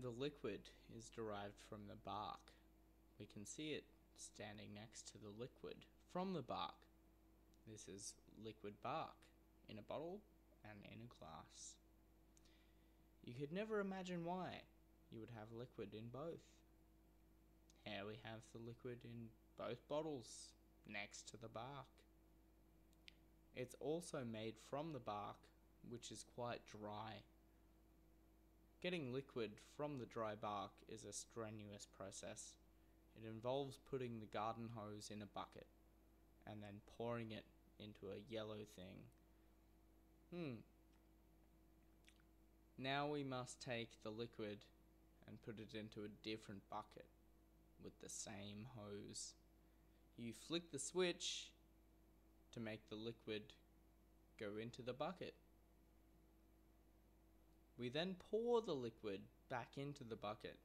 The liquid is derived from the bark. We can see it standing next to the liquid from the bark. This is liquid bark in a bottle and in a glass. You could never imagine why you would have liquid in both. Here we have the liquid in both bottles next to the bark. It's also made from the bark, which is quite dry. Getting liquid from the dry bark is a strenuous process. It involves putting the garden hose in a bucket and then pouring it into a yellow thing. Now we must take the liquid and put it into a different bucket with the same hose. You flick the switch to make the liquid go into the bucket. We then pour the liquid back into the bucket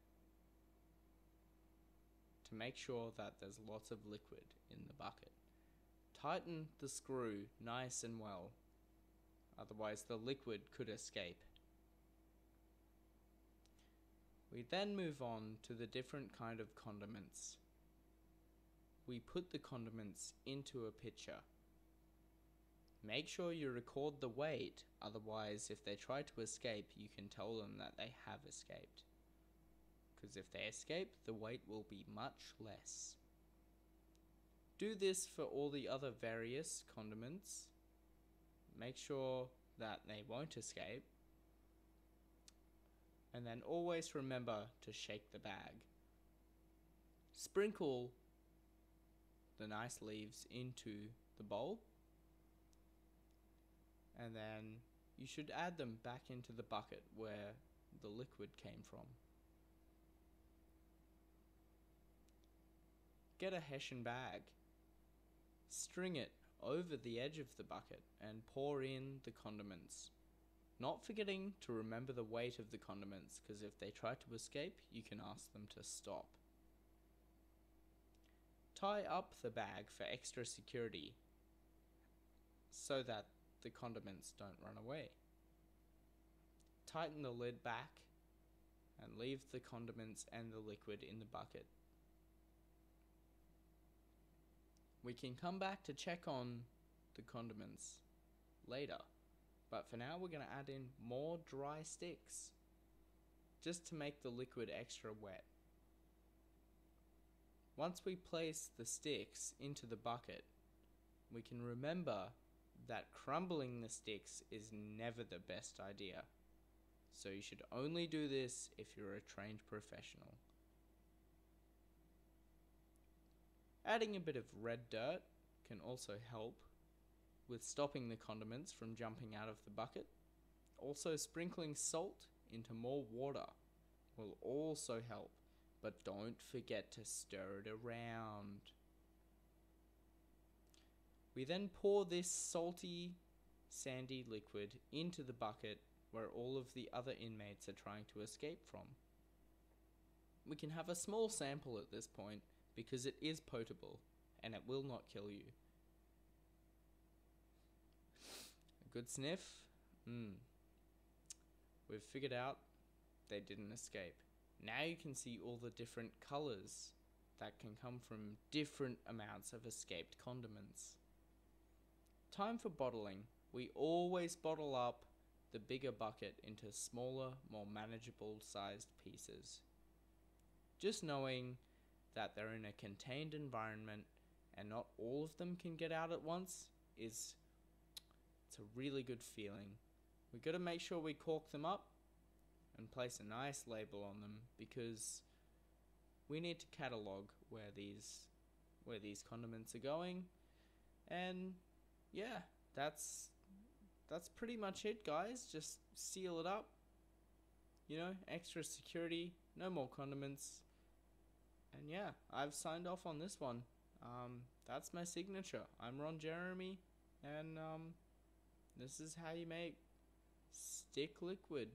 to make sure that there's lots of liquid in the bucket. Tighten the screw nice and well, otherwise the liquid could escape. We then move on to the different kind of condiments. We put the condiments into a pitcher. Make sure you record the weight, otherwise if they try to escape, you can tell them that they have escaped. Because if they escape, the weight will be much less. Do this for all the other various condiments. Make sure that they won't escape. And then always remember to shake the bag. Sprinkle the nice leaves into the bowl. And then you should add them back into the bucket where the liquid came from. Get a Hessian bag. String it over the edge of the bucket and pour in the condiments. Not forgetting to remember the weight of the condiments, because if they try to escape, you can ask them to stop. Tie up the bag for extra security so that the condiments don't run away. Tighten the lid back and leave the condiments and the liquid in the bucket. We can come back to check on the condiments later, but for now we're going to add in more dry sticks just to make the liquid extra wet. Once we place the sticks into the bucket, we can remember that crumbling the sticks is never the best idea. So you should only do this if you're a trained professional. Adding a bit of red dirt can also help with stopping the condiments from jumping out of the bucket. Also, sprinkling salt into more water will also help, but don't forget to stir it around. We then pour this salty, sandy liquid into the bucket where all of the other inmates are trying to escape from. We can have a small sample at this point because it is potable and it will not kill you. A good sniff. We've figured out they didn't escape. Now you can see all the different colors that can come from different amounts of escaped condiments. Time for bottling. We always bottle up the bigger bucket into smaller, more manageable sized pieces. Just knowing that they're in a contained environment and not all of them can get out at once it's a really good feeling. We've got to make sure we cork them up and place a nice label on them because we need to catalog where these condiments are going. And yeah, that's pretty much it, guys. Just seal it up. Extra security, no more condiments. And yeah, I've signed off on this one. That's my signature. I'm Ron Jeremy, and this is how you make stick liquid.